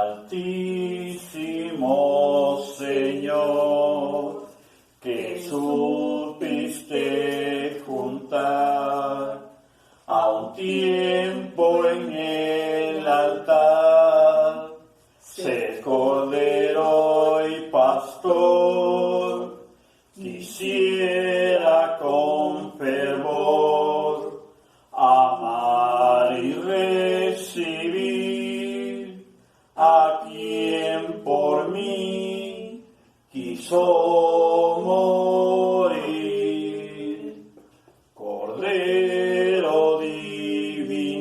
Altísimo Señor, que supiste juntar a un tiempo en el altar, ser cordero y pastor, quisiera con fervor amar y recibir a quien por mí quiso morir. Cordero divinal,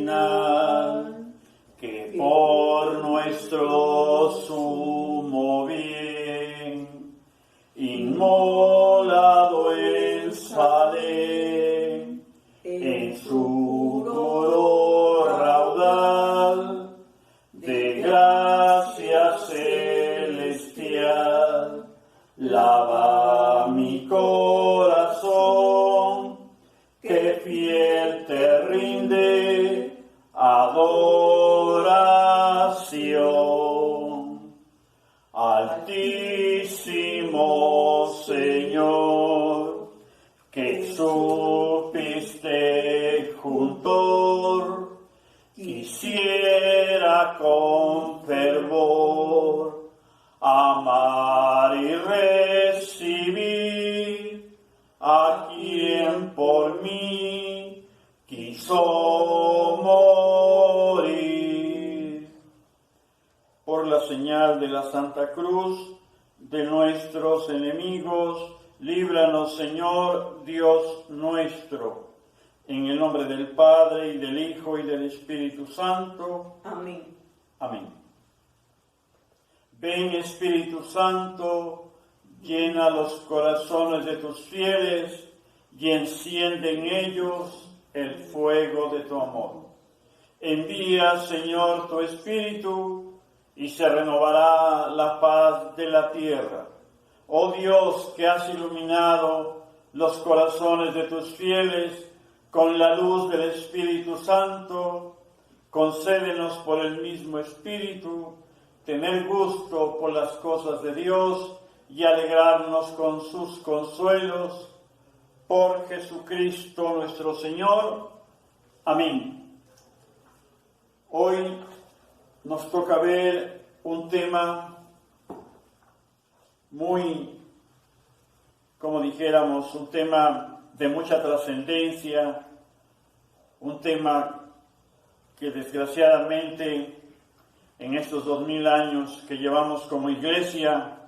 que por nuestro sumo bien, inmolado en Salem, en su duro raudal de gracia celestial, lava mi corazón, que fiel te rinde adoración. Altísimo Señor, que supiste juntor, quisiera con fervor amar y recibir a quien por mí quiso morir. Por la señal de la Santa Cruz de nuestros enemigos, líbranos, Señor Dios nuestro. En el nombre del Padre, y del Hijo, y del Espíritu Santo. Amén. Amén. Ven, Espíritu Santo, llena los corazones de tus fieles y enciende en ellos el fuego de tu amor. Envía, Señor, tu Espíritu y se renovará la paz de la tierra. Oh Dios, que has iluminado los corazones de tus fieles con la luz del Espíritu Santo, concédenos por el mismo Espíritu tener gusto por las cosas de Dios y alegrarnos con sus consuelos. Por Jesucristo nuestro Señor. Amén. Hoy nos toca ver un tema muy, como dijéramos, un tema de mucha trascendencia, un tema que desgraciadamente en estos 2000 años que llevamos como iglesia,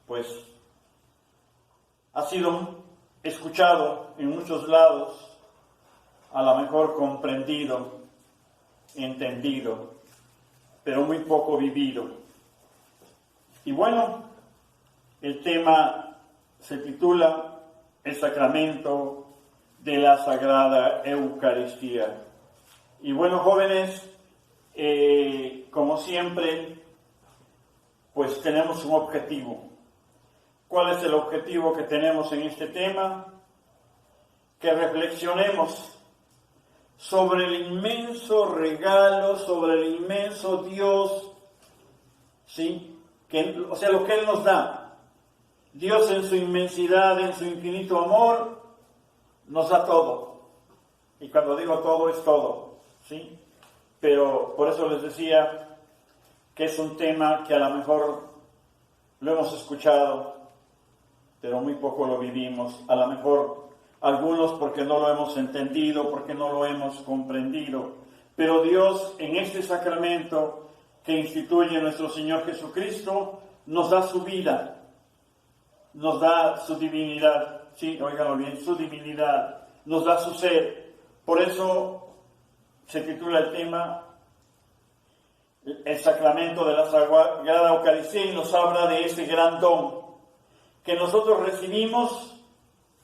pues ha sido escuchado en muchos lados, a lo mejor comprendido, entendido, pero muy poco vivido. Y bueno, el tema se titula El sacramento de la Sagrada Eucaristía. Y bueno, jóvenes, como siempre, pues tenemos un objetivo. ¿Cuál es el objetivo que tenemos en este tema? Que reflexionemos sobre el inmenso regalo, sobre el inmenso Dios, ¿sí? O sea, lo que Él nos da. Dios en su inmensidad, en su infinito amor, nos da todo. Y cuando digo todo, es todo, ¿sí? Pero por eso les decía que es un tema que a lo mejor lo hemos escuchado, pero muy poco lo vivimos. A lo mejor algunos porque no lo hemos entendido, porque no lo hemos comprendido. Pero Dios en este sacramento que instituye nuestro Señor Jesucristo, nos da su vida, nos da su divinidad, sí, óiganlo bien, su divinidad, nos da su ser. Por eso se titula el tema El sacramento de la Sagrada Eucaristía, y nos habla de ese gran don que nosotros recibimos.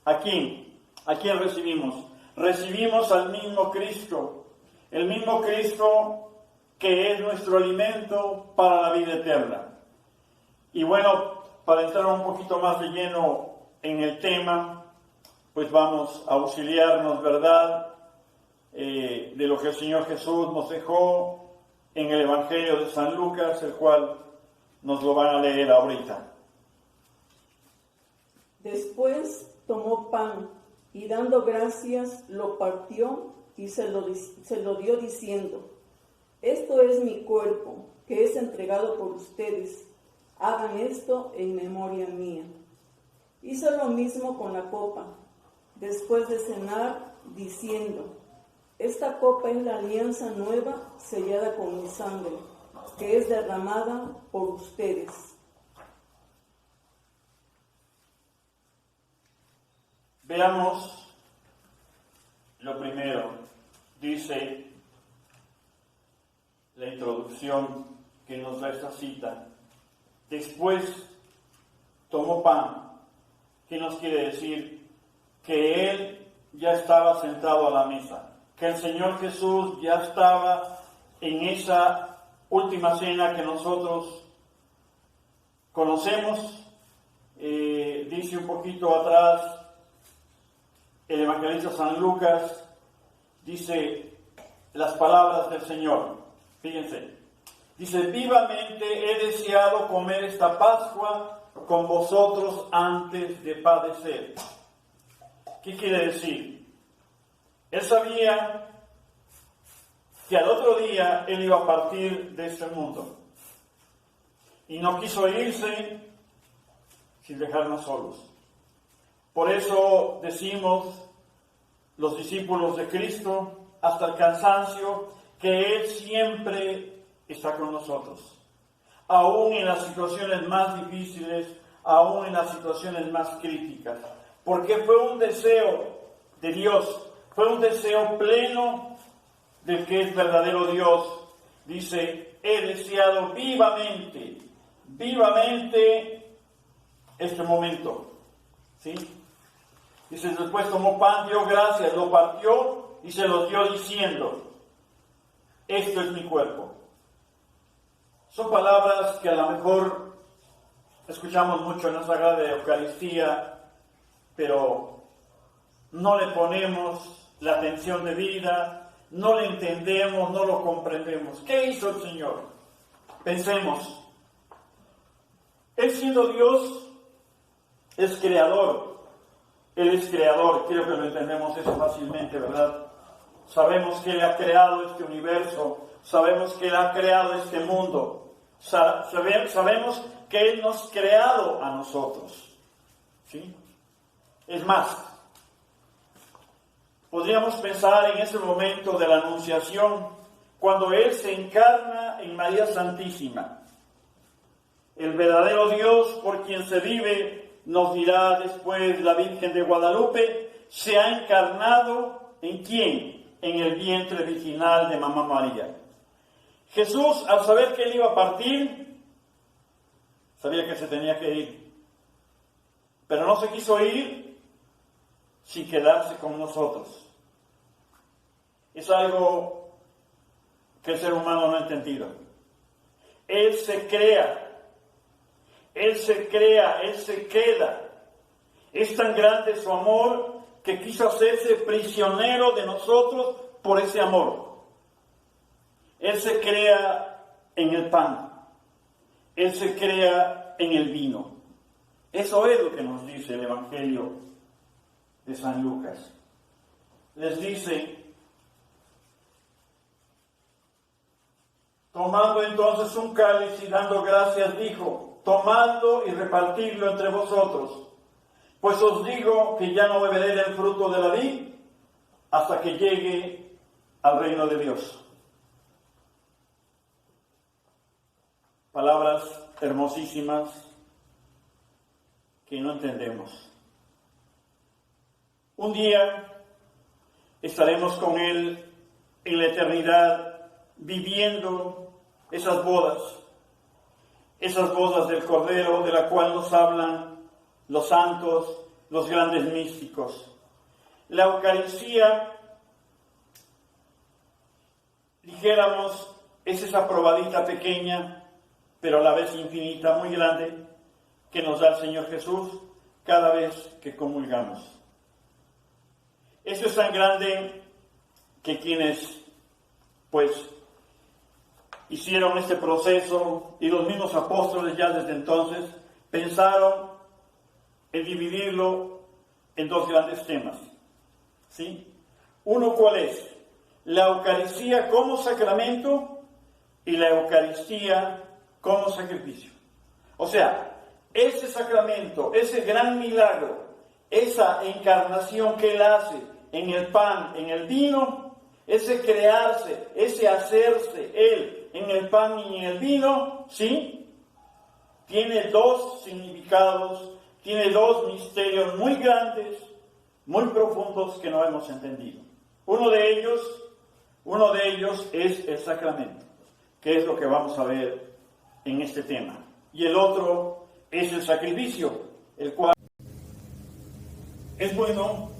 ¿A quién? ¿A quién recibimos? Recibimos al mismo Cristo, el mismo Cristo que es nuestro alimento para la vida eterna. Y bueno, para entrar un poquito más de lleno en el tema, pues vamos a auxiliarnos, ¿verdad?, de lo que el Señor Jesús nos dejó en el Evangelio de San Lucas, el cual nos lo van a leer ahorita. Después tomó pan y dando gracias lo partió y se lo dio diciendo: esto es mi cuerpo, que es entregado por ustedes. Hagan esto en memoria mía. Hizo lo mismo con la copa, después de cenar, diciendo: esta copa es la alianza nueva sellada con mi sangre, que es derramada por ustedes. Veamos lo primero. Dice la introducción que nos da esta cita. Después tomó pan. ¿Qué nos quiere decir? Que Él ya estaba sentado a la mesa. Que el Señor Jesús ya estaba en esa última cena que nosotros conocemos. Dice un poquito atrás el evangelista San Lucas, dice las palabras del Señor. Fíjense, dice: vivamente he deseado comer esta Pascua con vosotros antes de padecer. ¿Qué quiere decir? Él sabía que al otro día Él iba a partir de este mundo. Y no quiso irse sin dejarnos solos. Por eso decimos los discípulos de Cristo hasta el cansancio que Él siempre está con nosotros. Aún en las situaciones más difíciles, aún en las situaciones más críticas. Porque fue un deseo de Dios, fue un deseo pleno del que es verdadero Dios. Dice: he deseado vivamente este momento. ¿Sí? Dice: después tomó pan, dio gracias, lo partió y se los dio diciendo: esto es mi cuerpo. Son palabras que a lo mejor escuchamos mucho en la Sagrada Eucaristía, pero no le ponemos la atención debida, no le entendemos, no lo comprendemos. ¿Qué hizo el Señor? Pensemos. Él, siendo Dios, es creador. Él es creador. Creo que lo entendemos eso fácilmente, ¿verdad? Sabemos que Él ha creado este universo. Sabemos que Él ha creado este mundo. Sabemos que Él nos ha creado a nosotros. ¿Sí? Es más, podríamos pensar en ese momento de la Anunciación, cuando Él se encarna en María Santísima. El verdadero Dios por quien se vive, nos dirá después la Virgen de Guadalupe, se ha encarnado ¿en quién? En el vientre virginal de Mamá María. Jesús, al saber que Él iba a partir, sabía que se tenía que ir. Pero no se quiso ir sin quedarse con nosotros. Es algo que el ser humano no ha entendido. Él se crea. Él se crea, Él se queda. Es tan grande su amor que quiso hacerse prisionero de nosotros por ese amor. Él se crea en el pan. Él se crea en el vino. Eso es lo que nos dice el Evangelio de San Lucas. Les dice: tomando entonces un cáliz y dando gracias, dijo: tomadlo y repartidlo entre vosotros, pues os digo que ya no beberé del fruto de la vid hasta que llegue al reino de Dios. Palabras hermosísimas que no entendemos. Un día estaremos con Él en la eternidad viviendo esas bodas del Cordero, de la cual nos hablan los santos, los grandes místicos. La Eucaristía, dijéramos, es esa probadita pequeña, pero a la vez infinita, muy grande, que nos da el Señor Jesús cada vez que comulgamos. Esto es tan grande que quienes, pues, hicieron este proceso y los mismos apóstoles ya desde entonces pensaron en dividirlo en dos grandes temas. ¿Sí? Uno, ¿cuál es? La Eucaristía como sacramento y la Eucaristía como sacrificio. O sea, ese sacramento, ese gran milagro, esa encarnación que Él hace en el pan, en el vino, ese crearse, ese hacerse Él en el pan y en el vino, ¿sí? Tiene dos significados, tiene dos misterios muy grandes, muy profundos que no hemos entendido. Uno de ellos es el sacramento, que es lo que vamos a ver en este tema. Y el otro es el sacrificio, el cual es bueno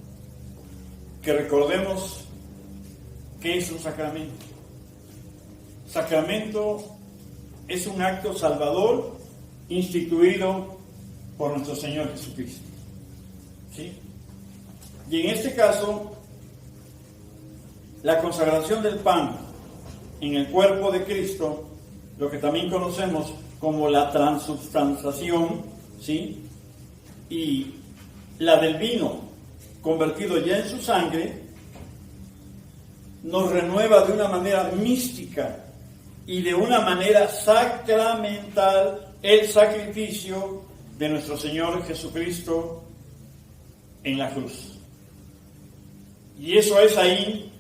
que recordemos qué es un sacramento. Sacramento es un acto salvador instituido por nuestro Señor Jesucristo. ¿Sí? Y en este caso, la consagración del pan en el cuerpo de Cristo, lo que también conocemos como la transubstanciación, ¿sí? Y la del vino convertido ya en su sangre, nos renueva de una manera mística y de una manera sacramental el sacrificio de nuestro Señor Jesucristo en la cruz. Y eso es ahí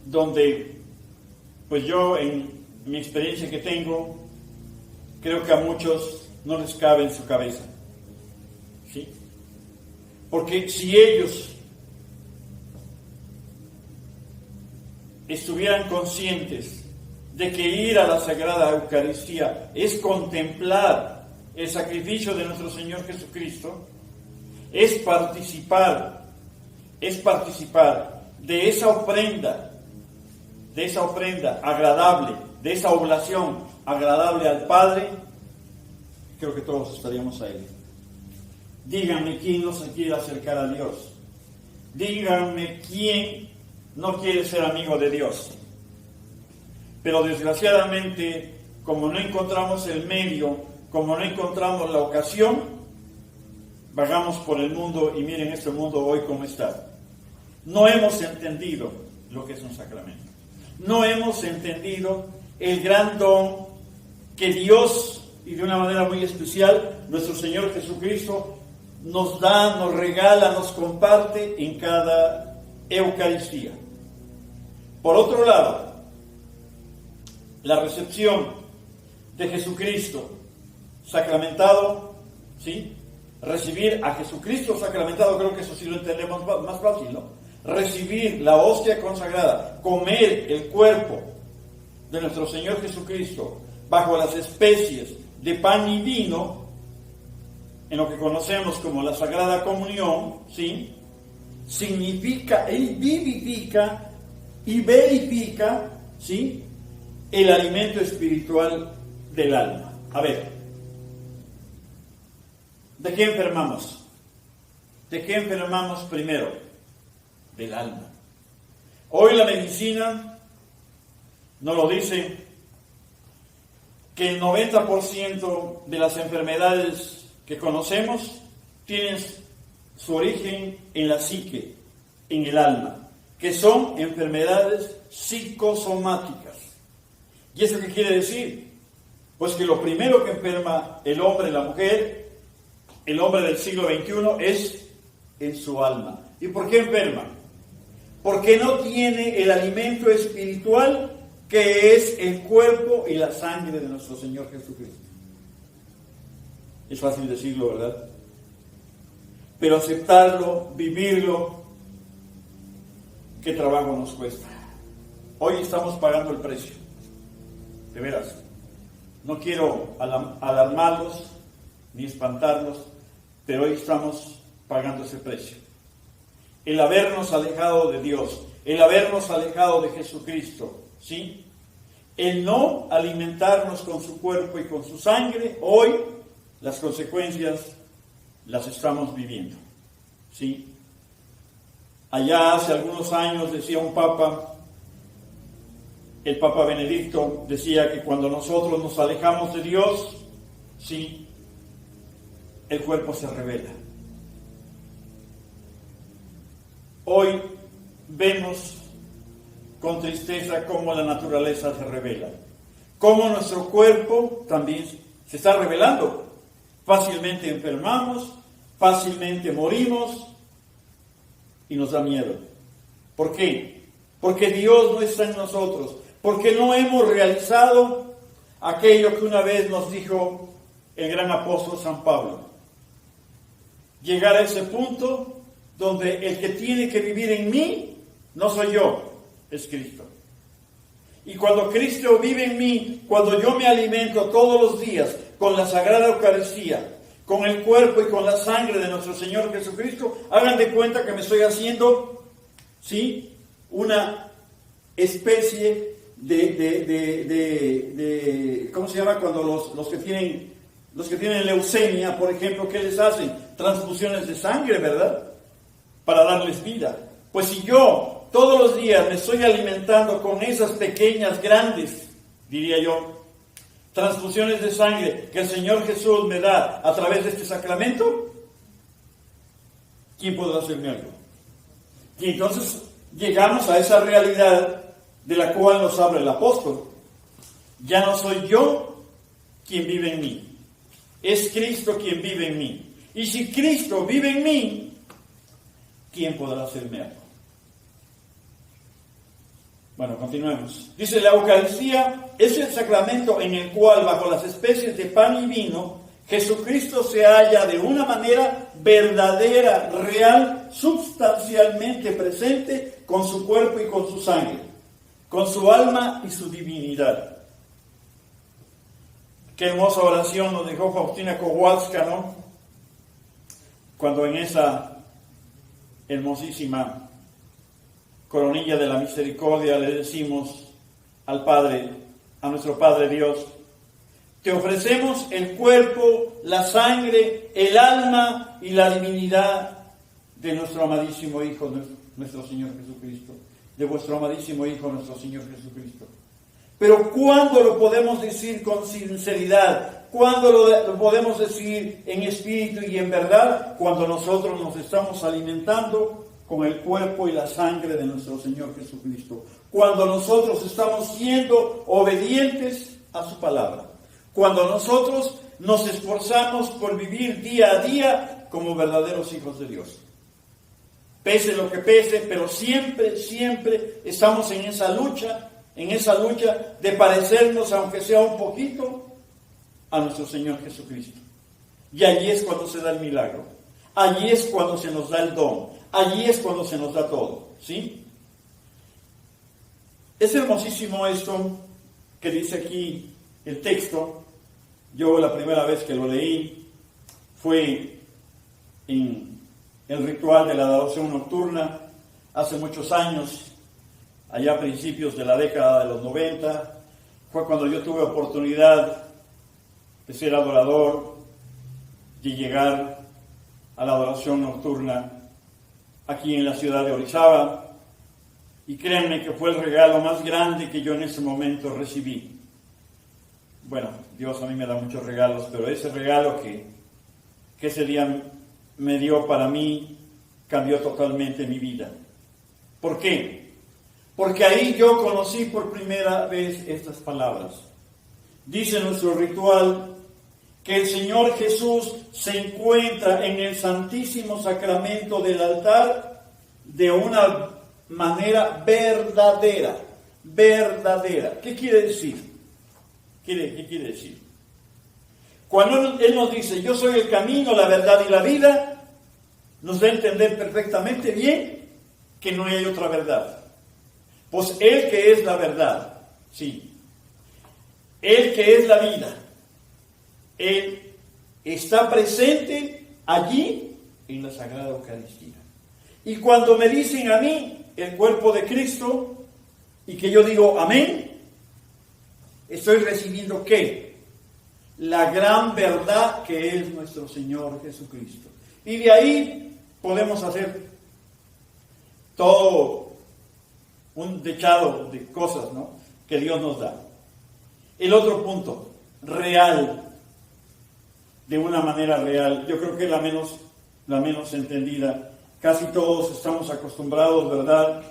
donde, pues yo en mi experiencia que tengo, creo que a muchos no les cabe en su cabeza. ¿Sí? Porque si ellos estuvieran conscientes de que ir a la Sagrada Eucaristía es contemplar el sacrificio de nuestro Señor Jesucristo, es participar de esa ofrenda agradable, de esa oblación agradable al Padre, creo que todos estaríamos ahí. Díganme quién no se quiere acercar a Dios. Díganme quién no quiere ser amigo de Dios. Pero desgraciadamente, como no encontramos el medio, como no encontramos la ocasión, vagamos por el mundo y miren este mundo hoy cómo está. No hemos entendido lo que es un sacramento. No hemos entendido el gran don que Dios, y de una manera muy especial, nuestro Señor Jesucristo, nos da, nos regala, nos comparte en cada Eucaristía. Por otro lado, la recepción de Jesucristo sacramentado, ¿sí? Recibir a Jesucristo sacramentado, creo que eso sí lo entendemos más fácil, ¿no? Recibir la hostia consagrada, comer el cuerpo de nuestro Señor Jesucristo bajo las especies de pan y vino, en lo que conocemos como la Sagrada Comunión, ¿sí? Significa, Él vivifica y verifica, ¿sí?, el alimento espiritual del alma. A ver, ¿de qué enfermamos? ¿De qué enfermamos primero? Del alma. Hoy la medicina nos lo dice, que el 90% de las enfermedades que conocemos tienen su origen en la psique, en el alma, que son enfermedades psicosomáticas. ¿Y eso qué quiere decir? Pues que lo primero que enferma el hombre y la mujer, el hombre del siglo XXI, es en su alma. ¿Y por qué enferma? Porque no tiene el alimento espiritual que es el cuerpo y la sangre de nuestro Señor Jesucristo. Es fácil decirlo, ¿verdad? Pero aceptarlo, vivirlo, qué trabajo nos cuesta. Hoy estamos pagando el precio. De veras. No quiero alarmarlos ni espantarlos, pero hoy estamos pagando ese precio. El habernos alejado de Dios, el habernos alejado de Jesucristo, ¿sí? El no alimentarnos con su cuerpo y con su sangre, hoy las consecuencias las estamos viviendo, ¿sí? Allá hace algunos años decía un papa el Papa Benedicto decía que cuando nosotros nos alejamos de Dios, sí, el cuerpo se revela. Hoy vemos con tristeza cómo la naturaleza se revela, cómo nuestro cuerpo también se está revelando. Fácilmente enfermamos, fácilmente morimos y nos da miedo. ¿Por qué? Porque Dios no está en nosotros, porque no hemos realizado aquello que una vez nos dijo el gran apóstol San Pablo. Llegar a ese punto donde el que tiene que vivir en mí no soy yo, es Cristo. Y cuando Cristo vive en mí, cuando yo me alimento todos los días con la Sagrada Eucaristía, con el cuerpo y con la sangre de nuestro Señor Jesucristo, hagan de cuenta que me estoy haciendo, ¿sí?, una especie de ¿cómo se llama? Cuando los que tienen leucemia, por ejemplo, ¿qué les hacen? Transfusiones de sangre, ¿verdad? Para darles vida. Pues si yo todos los días me estoy alimentando con esas pequeñas, grandes, diría yo, transfusiones de sangre que el Señor Jesús me da a través de este sacramento, ¿quién podrá hacerme algo? Y entonces llegamos a esa realidad de la cual nos habla el apóstol. Ya no soy yo quien vive en mí, es Cristo quien vive en mí. Y si Cristo vive en mí, ¿quién podrá hacerme algo? Bueno, continuemos. Dice, la Eucaristía es el sacramento en el cual, bajo las especies de pan y vino, Jesucristo se halla de una manera verdadera, real, sustancialmente presente con su cuerpo y con su sangre, con su alma y su divinidad. Qué hermosa oración nos dejó Faustina Kowalska, ¿no? Cuando en esa hermosísima coronilla de la misericordia le decimos al Padre, a nuestro Padre Dios, te ofrecemos el cuerpo, la sangre, el alma y la divinidad de nuestro amadísimo Hijo, nuestro Señor Jesucristo, de vuestro amadísimo Hijo, nuestro Señor Jesucristo. Pero ¿cuándo lo podemos decir con sinceridad? ¿Cuándo lo podemos decir en espíritu y en verdad? Cuando nosotros nos estamos alimentando con el cuerpo y la sangre de nuestro Señor Jesucristo. Cuando nosotros estamos siendo obedientes a su palabra. Cuando nosotros nos esforzamos por vivir día a día como verdaderos hijos de Dios. Pese lo que pese, pero siempre, siempre estamos en esa lucha de parecernos, aunque sea un poquito, a nuestro Señor Jesucristo. Y allí es cuando se da el milagro. Allí es cuando se nos da el don. Allí es cuando se nos da todo. ¿Sí? Es hermosísimo esto que dice aquí el texto. Yo la primera vez que lo leí fue en el ritual de la adoración nocturna hace muchos años, allá a principios de la década de los 90, fue cuando yo tuve oportunidad de ser adorador, de llegar a la adoración nocturna aquí en la ciudad de Orizaba, y créanme que fue el regalo más grande que yo en ese momento recibí. Bueno, Dios a mí me da muchos regalos, pero ese regalo que ese día me dio para mí cambió totalmente mi vida. ¿Por qué? Porque ahí yo conocí por primera vez estas palabras. Dice nuestro ritual que el Señor Jesús se encuentra en el Santísimo Sacramento del altar de una manera verdadera. Verdadera. ¿Qué quiere decir? ¿Qué quiere decir? Cuando Él nos dice, yo soy el camino, la verdad y la vida, nos da a entender perfectamente bien que no hay otra verdad. Pues Él que es la verdad, sí. Él que es la vida, Él está presente allí en la Sagrada Eucaristía. Y cuando me dicen a mí el cuerpo de Cristo y que yo digo amén, estoy recibiendo ¿qué? La gran verdad que es nuestro Señor Jesucristo. Y de ahí podemos hacer todo un dechado de cosas, ¿no? que Dios nos da. El otro punto, real, de una manera real, yo creo que es la menos entendida. Casi todos estamos acostumbrados, ¿verdad?,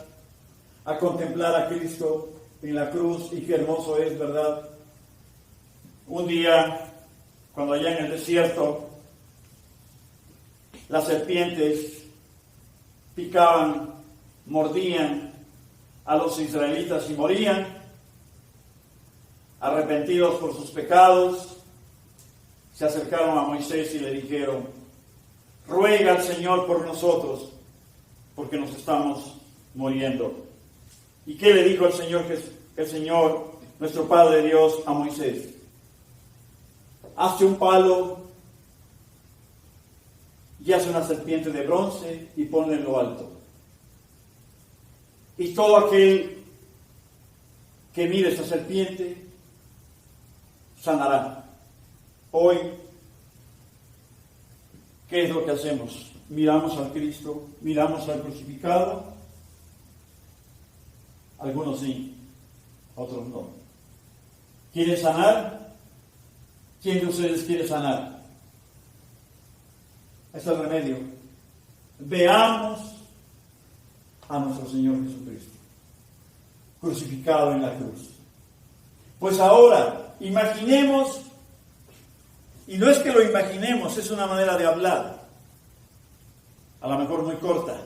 a contemplar a Cristo en la cruz, y qué hermoso es, ¿verdad? Un día, cuando allá en el desierto, las serpientes picaban, mordían a los israelitas y morían, arrepentidos por sus pecados, se acercaron a Moisés y le dijeron: ruega al Señor por nosotros, porque nos estamos muriendo. ¿Y qué le dijo el Señor, nuestro Padre Dios, a Moisés? Hazte un palo y hace una serpiente de bronce y ponla en lo alto. Y todo aquel que mire esa serpiente sanará. Hoy, ¿qué es lo que hacemos? Miramos al Cristo, miramos al crucificado. Algunos sí, otros no. ¿Quiere sanar? ¿Quién de ustedes quiere sanar? Ese es el remedio. Veamos a nuestro Señor Jesucristo, crucificado en la cruz. Pues ahora, imaginemos, y no es que lo imaginemos, es una manera de hablar, a lo mejor muy corta,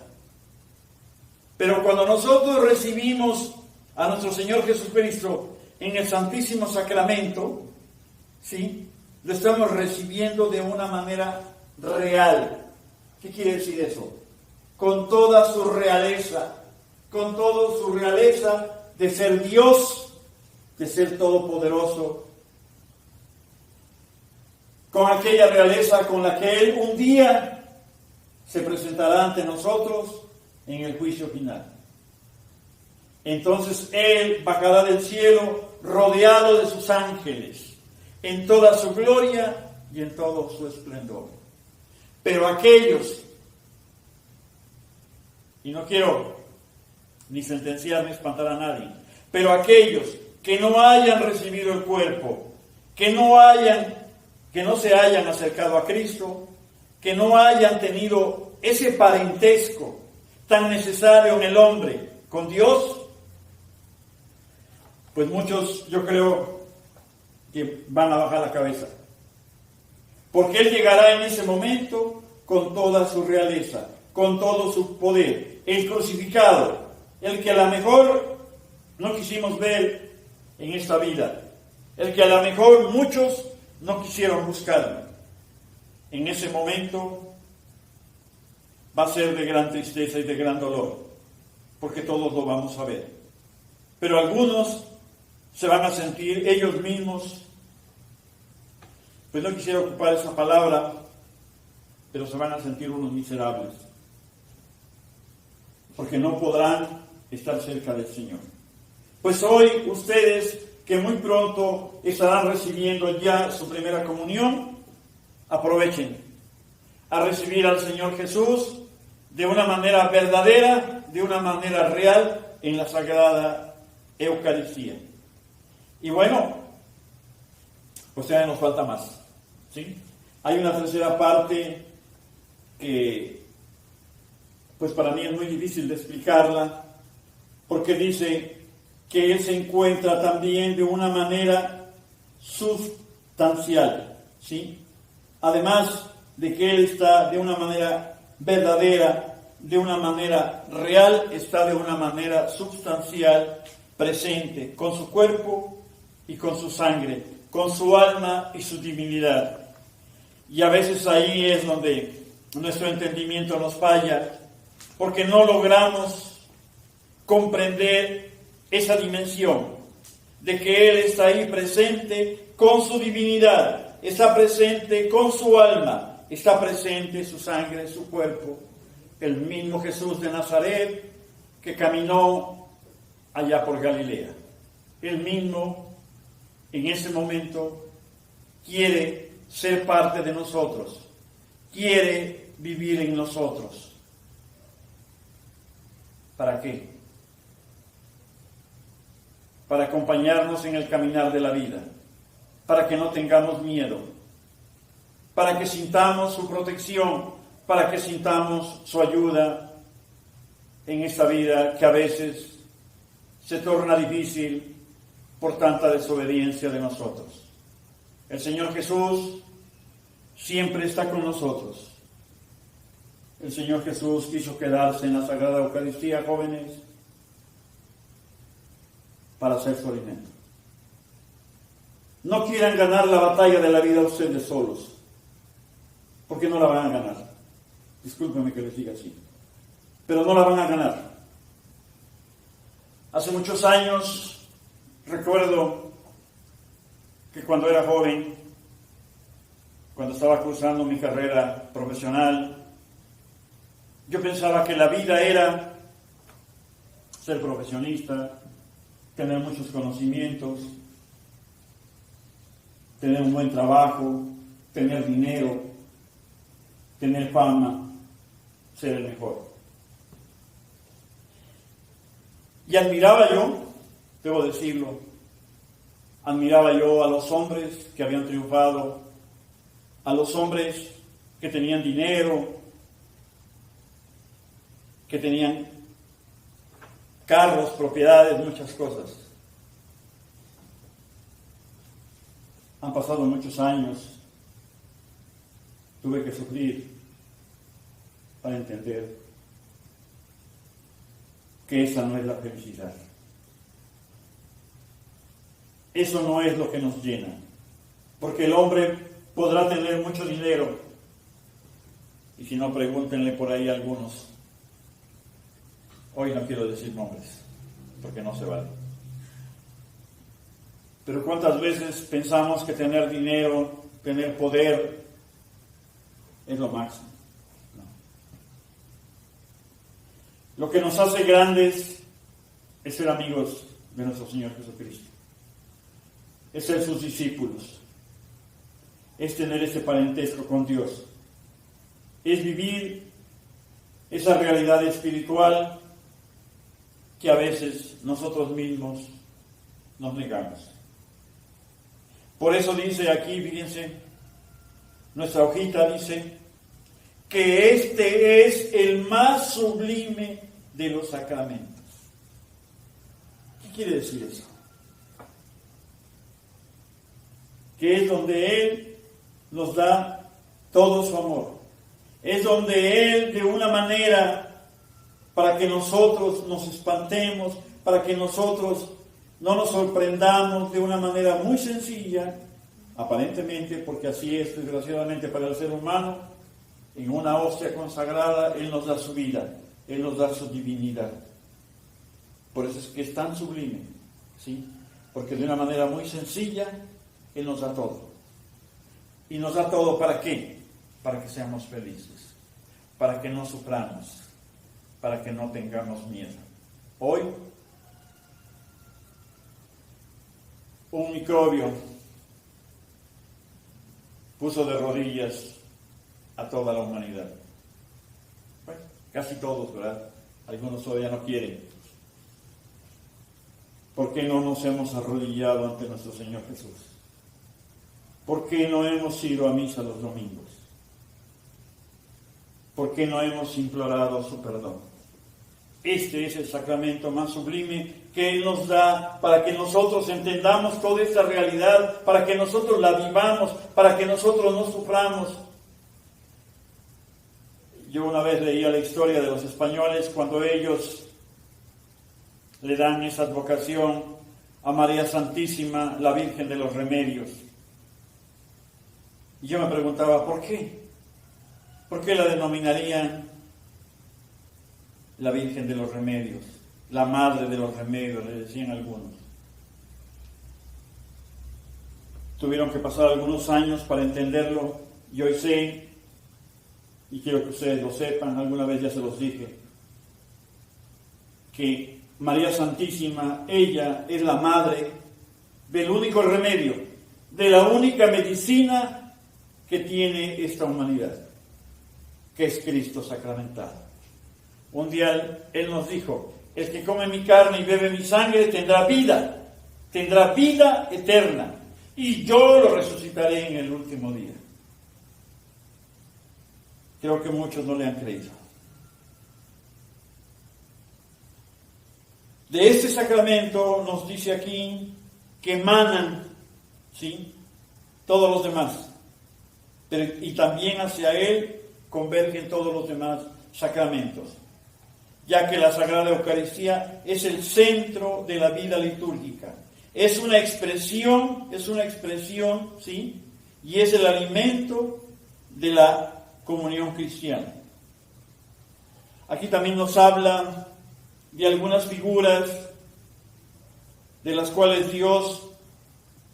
pero cuando nosotros recibimos a nuestro Señor Jesucristo en el Santísimo Sacramento, ¿sí?, lo estamos recibiendo de una manera real. ¿Qué quiere decir eso? Con toda su realeza, con toda su realeza de ser Dios, de ser todopoderoso, con aquella realeza con la que Él un día se presentará ante nosotros en el juicio final. Entonces Él bajará del cielo rodeado de sus ángeles, en toda su gloria y en todo su esplendor. Pero aquellos, y no quiero ni sentenciar ni espantar a nadie, pero aquellos que no hayan recibido el cuerpo, que no se hayan acercado a Cristo, que no hayan tenido ese parentesco tan necesario en el hombre con Dios, pues muchos, yo creo, que van a bajar la cabeza. Porque Él llegará en ese momento con toda su realeza, con todo su poder. El crucificado, el que a lo mejor no quisimos ver en esta vida, el que a lo mejor muchos no quisieron buscar. En ese momento va a ser de gran tristeza y de gran dolor, porque todos lo vamos a ver. Pero algunos se van a sentir ellos mismos, pues no quisiera ocupar esa palabra, pero se van a sentir unos miserables, porque no podrán estar cerca del Señor. Pues hoy ustedes, que muy pronto estarán recibiendo ya su primera comunión, aprovechen a recibir al Señor Jesús de una manera verdadera, de una manera real, en la Sagrada Eucaristía. Y bueno, pues ya nos falta más, ¿sí? Hay una tercera parte que, pues para mí es muy difícil de explicarla, porque dice que Él se encuentra también de una manera sustancial, ¿sí? Además de que Él está de una manera verdadera, de una manera real, está de una manera sustancial, presente, con su cuerpo y con su sangre, con su alma y su divinidad. Y a veces ahí es donde nuestro entendimiento nos falla, porque no logramos comprender esa dimensión de que Él está ahí presente con su divinidad, está presente con su alma, está presente su sangre, su cuerpo. El mismo Jesús de Nazaret que caminó allá por Galilea. Él mismo en ese momento quiere ser parte de nosotros, quiere vivir en nosotros. ¿Para qué? para acompañarnos en el caminar de la vida, para que no tengamos miedo, para que sintamos su protección, para que sintamos su ayuda en esta vida que a veces se torna difícil por tanta desobediencia de nosotros. El Señor Jesús siempre está con nosotros. El Señor Jesús quiso quedarse en la Sagrada Eucaristía, jóvenes, para hacer su alimento. No quieran ganar la batalla de la vida ustedes solos, porque no la van a ganar. Discúlpenme que les diga así, pero no la van a ganar. Hace muchos años, recuerdo que cuando era joven, cuando estaba cursando mi carrera profesional, yo pensaba que la vida era ser profesionista, tener muchos conocimientos, tener un buen trabajo, tener dinero, tener fama, ser el mejor. Y admiraba yo, debo decirlo, admiraba yo a los hombres que habían triunfado, a los hombres que tenían dinero, que tenían carros, propiedades, muchas cosas. Han pasado muchos años, tuve que sufrir para entender que esa no es la felicidad. Eso no es lo que nos llena, porque el hombre podrá tener mucho dinero, y si no, pregúntenle por ahí a algunos. Hoy no quiero decir nombres, porque no se vale. Pero ¿cuántas veces pensamos que tener dinero, tener poder, es lo máximo? No. Lo que nos hace grandes es ser amigos de nuestro Señor Jesucristo, es ser sus discípulos, es tener ese parentesco con Dios, es vivir esa realidad espiritual que a veces nosotros mismos nos negamos. Por eso dice aquí, fíjense, nuestra hojita dice que este es el más sublime de los sacramentos. ¿Qué quiere decir eso? Que es donde Él nos da todo su amor. Es donde Él, de una manera, para que nosotros nos espantemos, para que nosotros no nos sorprendamos, de una manera muy sencilla, aparentemente, porque así es desgraciadamente para el ser humano, en una hostia consagrada, Él nos da su vida, Él nos da su divinidad. Por eso es que es tan sublime, ¿sí? Porque de una manera muy sencilla, Él nos da todo. ¿Y nos da todo para qué? Para que seamos felices, para que no suframos, para que no tengamos miedo. Hoy, un microbio puso de rodillas a toda la humanidad. Bueno, casi todos, ¿verdad? Algunos todavía no quieren. ¿Por qué no nos hemos arrodillado ante nuestro Señor Jesús? ¿Por qué no hemos ido a misa los domingos? ¿Por qué no hemos implorado su perdón? Este es el sacramento más sublime que Él nos da para que nosotros entendamos toda esta realidad, para que nosotros la vivamos, para que nosotros no suframos. Yo una vez leía la historia de los españoles cuando ellos le dan esa advocación a María Santísima, la Virgen de los Remedios. Y yo me preguntaba, ¿por qué? ¿Por qué la denominarían la Virgen de los Remedios? La Madre de los Remedios, le decían algunos. Tuvieron que pasar algunos años para entenderlo, y hoy sé, y quiero que ustedes lo sepan, alguna vez ya se los dije, que María Santísima, ella es la madre del único remedio, de la única medicina que tiene esta humanidad, que es Cristo sacramentado. Un día Él nos dijo, el que come mi carne y bebe mi sangre tendrá vida, tendrá vida eterna, y yo lo resucitaré en el último día. Creo que muchos no le han creído. De este sacramento nos dice aquí que emanan, ¿sí?, todos los demás, y también hacia él convergen todos los demás sacramentos, ya que la Sagrada Eucaristía es el centro de la vida litúrgica. Es una expresión, ¿sí?, y es el alimento de la comunión cristiana. Aquí también nos habla de algunas figuras de las cuales Dios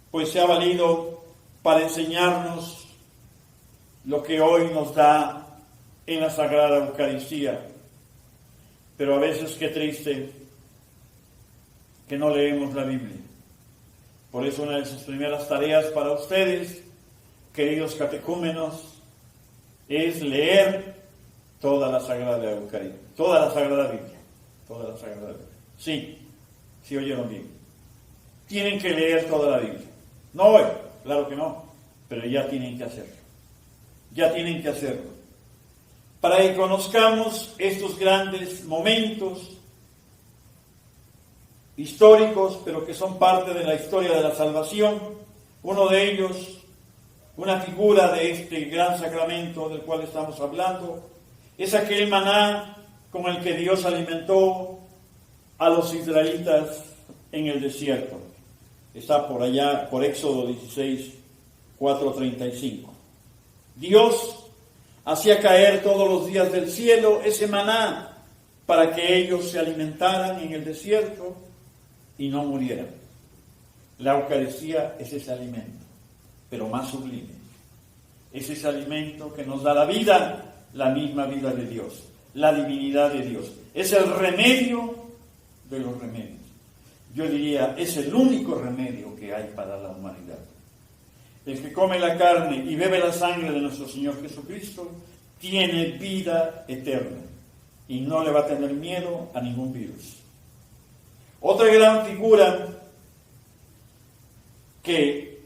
pues se ha valido para enseñarnos lo que hoy nos da en la Sagrada Eucaristía. Pero a veces qué triste que no leemos la Biblia. Por eso una de sus primeras tareas para ustedes, queridos catecúmenos, es leer toda la Sagrada Eucaristía, toda la Sagrada Biblia. Sí oyeron bien. Tienen que leer toda la Biblia. No hoy, claro que no, pero ya tienen que hacerlo. Para que conozcamos estos grandes momentos históricos, pero que son parte de la historia de la salvación. Uno de ellos, una figura de este gran sacramento del cual estamos hablando, es aquel maná con el que Dios alimentó a los israelitas en el desierto. Está por allá, por Éxodo 16, 4:35. Dios hacía caer todos los días del cielo ese maná para que ellos se alimentaran en el desierto y no murieran. La Eucaristía es ese alimento, pero más sublime. Es ese alimento que nos da la vida, la misma vida de Dios, la divinidad de Dios. Es el remedio de los remedios. Yo diría, es el único remedio que hay para la humanidad. El que come la carne y bebe la sangre de nuestro Señor Jesucristo tiene vida eterna y no le va a tener miedo a ningún virus. Otra gran figura que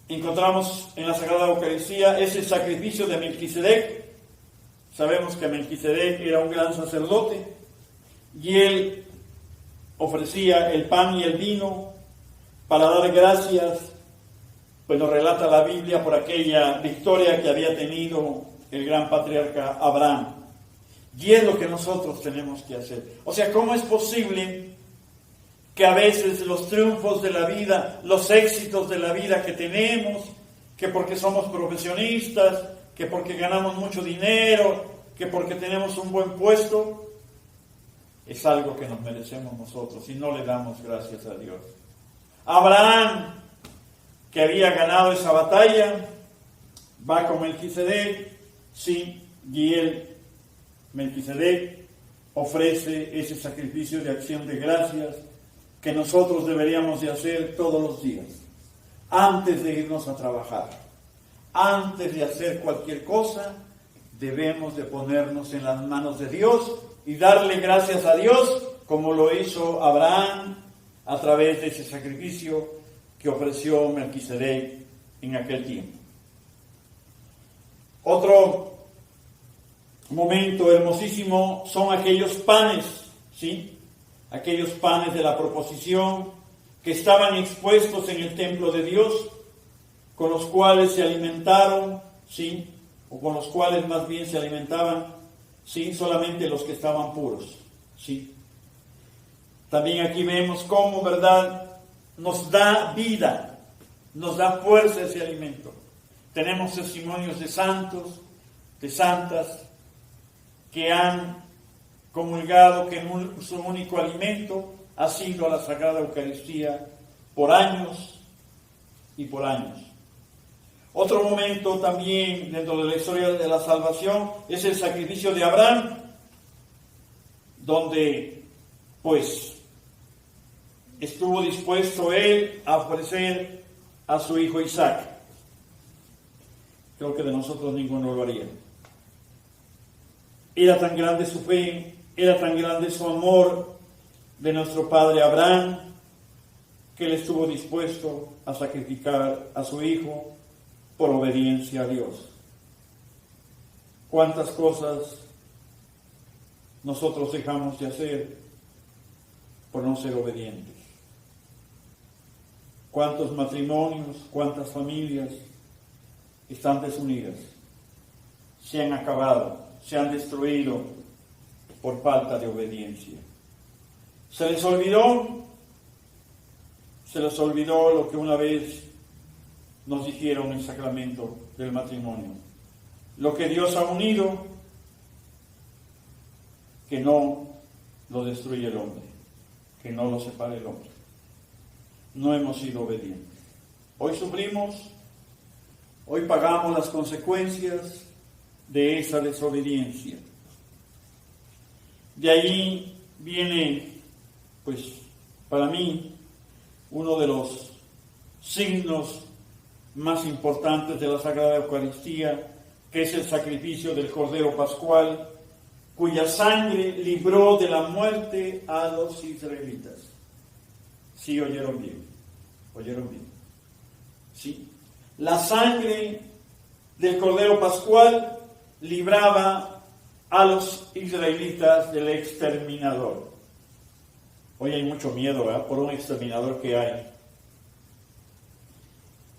encontramos en la Sagrada Eucaristía es el sacrificio de Melquisedec. Sabemos que Melquisedec era un gran sacerdote y él ofrecía el pan y el vino para dar gracias, pues nos relata la Biblia, por aquella victoria que había tenido el gran patriarca Abraham. Y es lo que nosotros tenemos que hacer. O sea, ¿cómo es posible que a veces los triunfos de la vida, los éxitos de la vida que tenemos, que porque somos profesionistas, que porque ganamos mucho dinero, que porque tenemos un buen puesto, es algo que nos merecemos nosotros y no le damos gracias a Dios? Abraham, que había ganado esa batalla, va con Melquisedec, sí, y Melquisedec ofrece ese sacrificio de acción de gracias que nosotros deberíamos de hacer todos los días, antes de irnos a trabajar, antes de hacer cualquier cosa, debemos de ponernos en las manos de Dios y darle gracias a Dios, como lo hizo Abraham a través de ese sacrificio que ofreció Melquisedec en aquel tiempo. Otro momento hermosísimo son aquellos panes, ¿sí? Aquellos panes de la proposición que estaban expuestos en el templo de Dios, con los cuales se alimentaron, ¿sí? O con los cuales más bien se alimentaban, ¿sí?, solamente los que estaban puros, ¿sí? También aquí vemos cómo, ¿verdad?, nos da vida, nos da fuerza ese alimento. Tenemos testimonios de santos, de santas, que han comulgado que su único alimento ha sido la Sagrada Eucaristía por años y por años. Otro momento también dentro de la historia de la salvación es el sacrificio de Abraham, donde pues estuvo dispuesto él a ofrecer a su hijo Isaac. Creo que de nosotros ninguno lo haría. Era tan grande su fe, era tan grande su amor de nuestro padre Abraham, que Él estuvo dispuesto a sacrificar a su Hijo por obediencia a Dios. ¿Cuántas cosas nosotros dejamos de hacer por no ser obedientes? ¿Cuántos matrimonios, cuántas familias están desunidas? Se han acabado, se han destruido por falta de obediencia. Se les olvidó lo que una vez nos dijeron en el sacramento del matrimonio. Lo que Dios ha unido, que no lo destruye el hombre, que no lo separe el hombre. No hemos sido obedientes. Hoy sufrimos, hoy pagamos las consecuencias de esa desobediencia. De ahí viene, pues, para mí, uno de los signos más importantes de la Sagrada Eucaristía, que es el sacrificio del Cordero Pascual, cuya sangre libró de la muerte a los israelitas. Sí, oyeron bien. Sí. La sangre del Cordero Pascual libraba a los israelitas del exterminador. Hoy hay mucho miedo, ¿verdad?, por un exterminador que hay.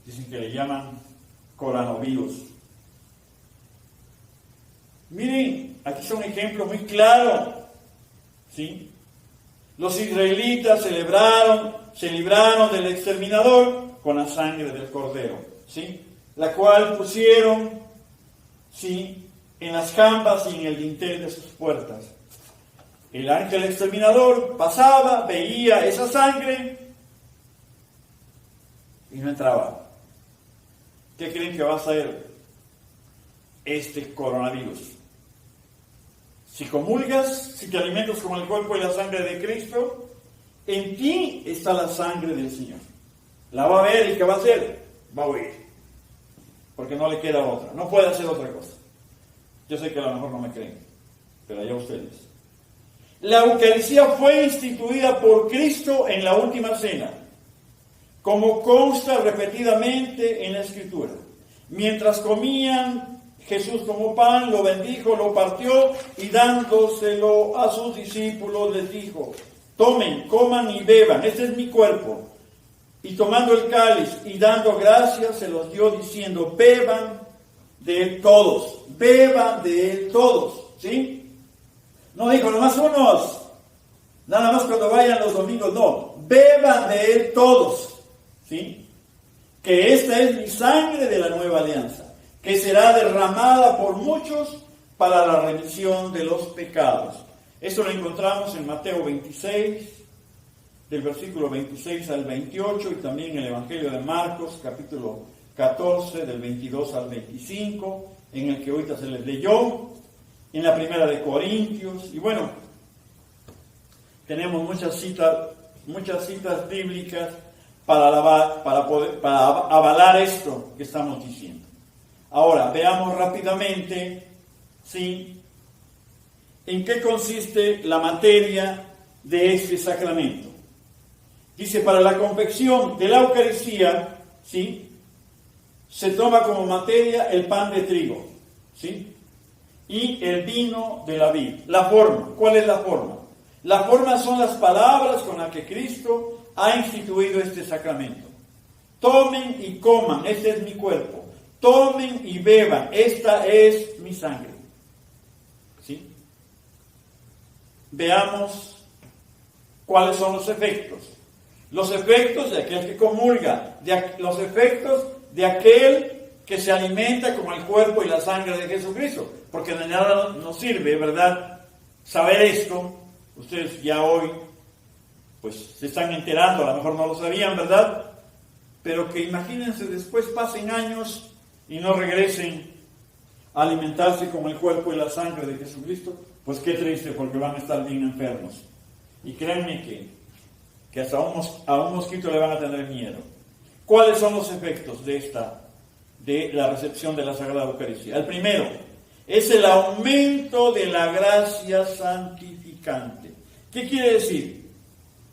Dicen que le llaman coronavirus. Miren, aquí está un ejemplo muy claro. ¿Sí? Los israelitas se libraron del exterminador con la sangre del Cordero, ¿sí?, la cual pusieron, ¿sí?, en las jambas y en el dintel de sus puertas. El ángel exterminador pasaba, veía esa sangre y no entraba. ¿Qué creen que va a hacer este coronavirus? Si comulgas, si te alimentas con el cuerpo y la sangre de Cristo, en ti está la sangre del Señor. La va a ver y ¿qué va a hacer? Va a huir. Porque no le queda otra. No puede hacer otra cosa. Yo sé que a lo mejor no me creen, pero allá ustedes. La Eucaristía fue instituida por Cristo en la última cena, como consta repetidamente en la Escritura. Mientras comían, Jesús tomó pan, lo bendijo, lo partió y dándoselo a sus discípulos les dijo: tomen, coman y beban, este es mi cuerpo. Y tomando el cáliz y dando gracias, se los dio diciendo: beban de él todos, beban de él todos. ¿Sí? No dijo nomás unos, nada más cuando vayan los domingos, no, beban de él todos. ¿Sí? Que esta es mi sangre de la nueva alianza, que será derramada por muchos para la remisión de los pecados. Esto lo encontramos en Mateo 26, del versículo 26 al 28, y también en el Evangelio de Marcos, capítulo 14, del 22 al 25, en el que ahorita se les leyó, en la primera de Corintios, y bueno, tenemos muchas citas bíblicas para avalar esto que estamos diciendo. Ahora, veamos rápidamente, ¿sí?, en qué consiste la materia de este sacramento. Dice: para la confección de la Eucaristía, ¿sí?, se toma como materia el pan de trigo, ¿sí?, y el vino de la vid. La forma, ¿cuál es la forma? La forma son las palabras con las que Cristo ha instituido este sacramento. Tomen y coman, este es mi cuerpo. Tomen y beban, esta es mi sangre. ¿Sí? Veamos cuáles son los efectos. Los efectos de aquel que comulga, los efectos de aquel que se alimenta con el cuerpo y la sangre de Jesucristo. Porque de nada nos sirve, ¿verdad?, saber esto. Ustedes ya hoy, pues, se están enterando, a lo mejor no lo sabían, ¿verdad? Pero que imagínense, después pasen años y no regresen a alimentarse con el cuerpo y la sangre de Jesucristo. Pues qué triste, porque van a estar bien enfermos. Y créanme que hasta a un mosquito le van a tener miedo. ¿Cuáles son los efectos de la recepción de la Sagrada Eucaristía? El primero es el aumento de la gracia santificante. ¿Qué quiere decir?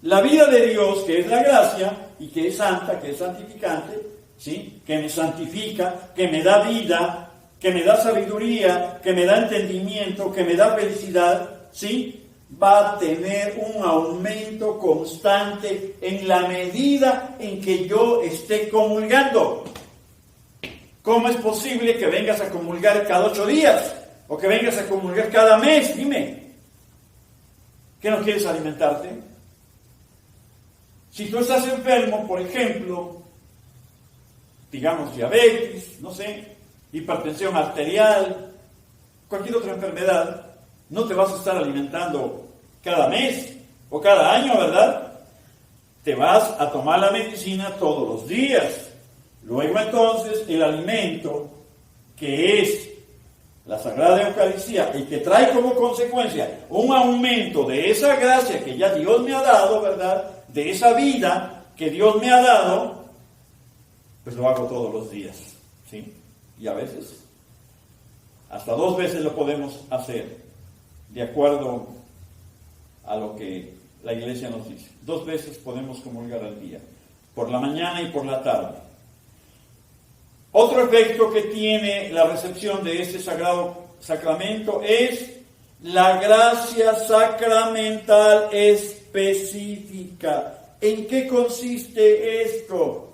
La vida de Dios, que es la gracia, y que es santa, que es santificante, ¿sí? Que me santifica, que me da vida, que me da sabiduría, que me da entendimiento, que me da felicidad, ¿sí? Va a tener un aumento constante en la medida en que yo esté comulgando. ¿Cómo es posible que vengas a comulgar cada 8 días? ¿O que vengas a comulgar cada mes? Dime. ¿Qué no quieres alimentarte? Si tú estás enfermo, por ejemplo, digamos diabetes, no sé, hipertensión arterial, cualquier otra enfermedad, no te vas a estar alimentando cada mes o cada año, ¿verdad? Te vas a tomar la medicina todos los días. Luego entonces el alimento que es la Sagrada Eucaristía y que trae como consecuencia un aumento de esa gracia que ya Dios me ha dado, ¿verdad? De esa vida que Dios me ha dado, pues lo hago todos los días, ¿sí? Y a veces, hasta 2 veces lo podemos hacer, de acuerdo a lo que la Iglesia nos dice. 2 veces podemos comulgar al día, por la mañana y por la tarde. Otro efecto que tiene la recepción de este sagrado sacramento es la gracia sacramental específica. ¿En qué consiste esto?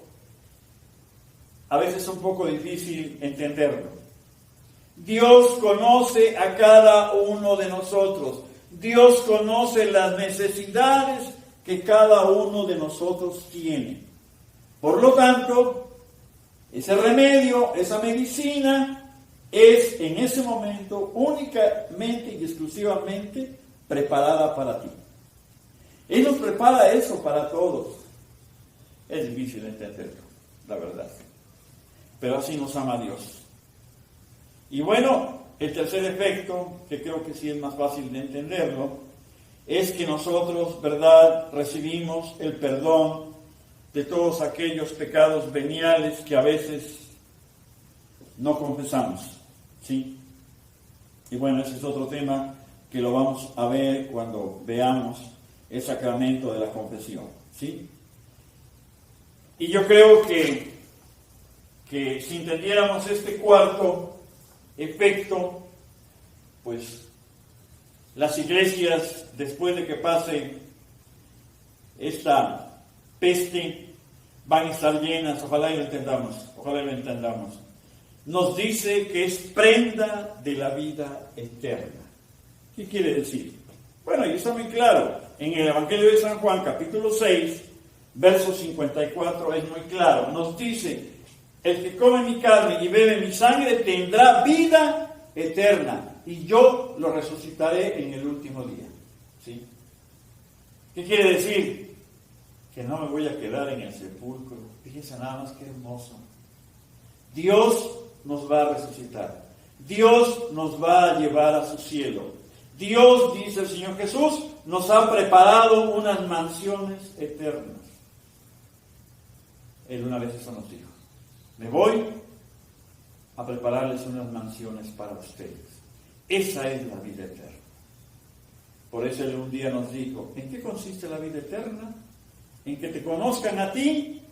A veces es un poco difícil entenderlo. Dios conoce a cada uno de nosotros. Dios conoce las necesidades que cada uno de nosotros tiene. Por lo tanto, ese remedio, esa medicina, es en ese momento únicamente y exclusivamente preparada para ti. Él nos prepara eso para todos. Es difícil entenderlo, la verdad. Pero así nos ama Dios. Y bueno, el tercer efecto, que creo que sí es más fácil de entenderlo, es que nosotros, ¿verdad?, recibimos el perdón de todos aquellos pecados veniales que a veces no confesamos, ¿sí? Y bueno, ese es otro tema que lo vamos a ver cuando veamos el sacramento de la confesión, ¿sí? Y yo creo que si entendiéramos este cuarto efecto, pues las iglesias, después de que pase esta peste, van a estar llenas, ojalá y lo entendamos. Nos dice que es prenda de la vida eterna. ¿Qué quiere decir? Bueno, y está muy claro. En el Evangelio de San Juan, capítulo 6, verso 54, es muy claro. Nos dice, el que come mi carne y bebe mi sangre tendrá vida eterna, y yo lo resucitaré en el último día. ¿Sí? ¿Qué quiere decir? Que no me voy a quedar en el sepulcro. Fíjense nada más qué hermoso. Dios nos va a resucitar. Dios nos va a llevar a su cielo. Dios, dice el Señor Jesús, nos ha preparado unas mansiones eternas. Él una vez eso nos dijo. Me voy a prepararles unas mansiones para ustedes. Esa es la vida eterna. Por eso Él un día nos dijo, ¿en qué consiste la vida eterna? En que te conozcan a ti,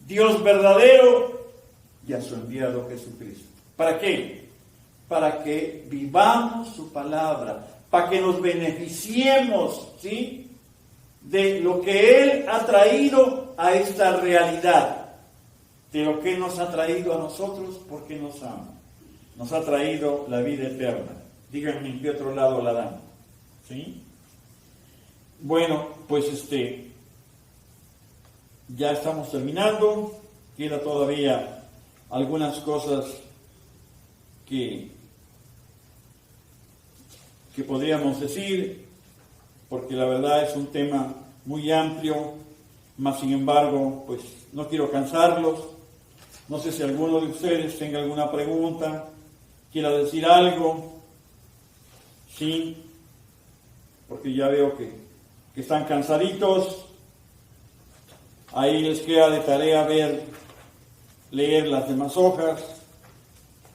Dios verdadero, y a su enviado Jesucristo. ¿Para qué? Para que vivamos su palabra, para que nos beneficiemos, ¿sí?, de lo que Él ha traído a esta realidad, de lo que Él nos ha traído a nosotros porque nos ama. Nos ha traído la vida eterna. Díganme en qué otro lado la dan, ¿sí? Bueno, pues ya estamos terminando. Queda todavía algunas cosas que podríamos decir, porque la verdad es un tema muy amplio, mas sin embargo, pues no quiero cansarlos. No sé si alguno de ustedes tenga alguna pregunta, quiera decir algo. Sí, porque ya veo que están cansaditos. Ahí les queda de tarea leer las demás hojas,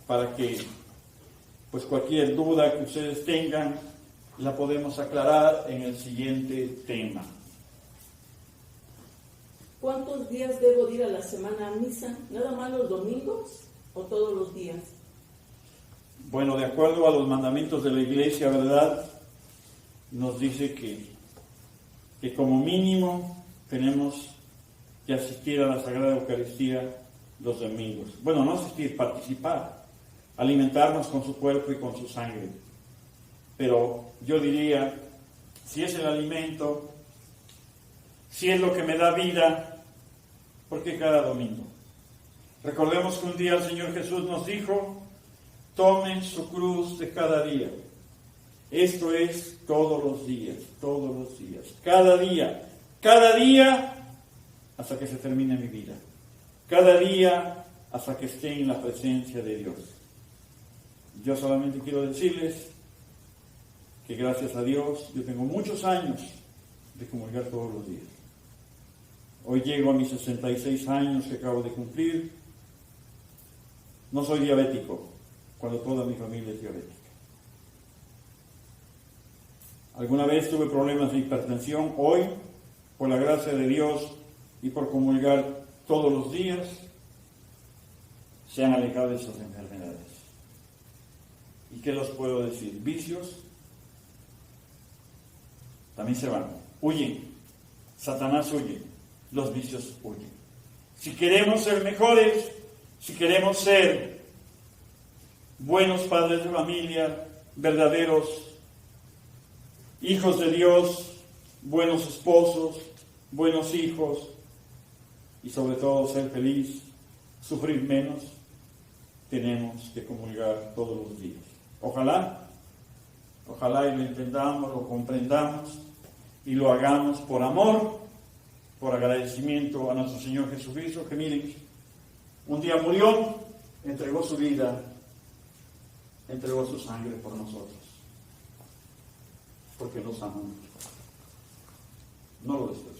para que pues cualquier duda que ustedes tengan la podemos aclarar en el siguiente tema. ¿Cuántos días debo ir a la semana a misa? ¿Nada más los domingos o todos los días? Bueno, de acuerdo a los mandamientos de la Iglesia, ¿verdad? Nos dice que como mínimo tenemos que asistir a la Sagrada Eucaristía los domingos. Bueno, no asistir, participar, alimentarnos con su cuerpo y con su sangre. Pero yo diría, si es el alimento, si es lo que me da vida, ¿por qué cada domingo? Recordemos que un día el Señor Jesús nos dijo, tomen su cruz de cada día. Esto es todos los días, cada día hasta que se termine mi vida, cada día hasta que esté en la presencia de Dios. Yo solamente quiero decirles que gracias a Dios yo tengo muchos años de comulgar todos los días. Hoy llego a mis 66 años que acabo de cumplir. No soy diabético, cuando toda mi familia es diabética. Alguna vez tuve problemas de hipertensión. Hoy, por la gracia de Dios y por comulgar todos los días, se han alejado de esas enfermedades. ¿Y qué los puedo decir? Vicios también se van, huyen. Satanás huye, los vicios huyen. Si queremos ser mejores, si queremos ser buenos padres de familia, verdaderos hijos de Dios, buenos esposos, buenos hijos, y sobre todo ser feliz, sufrir menos, tenemos que comulgar todos los días. Ojalá y lo entendamos, lo comprendamos y lo hagamos por amor, por agradecimiento a nuestro Señor Jesucristo, que miren, un día murió, entregó su vida, entregó su sangre por nosotros, porque nos amó. No lo despreció.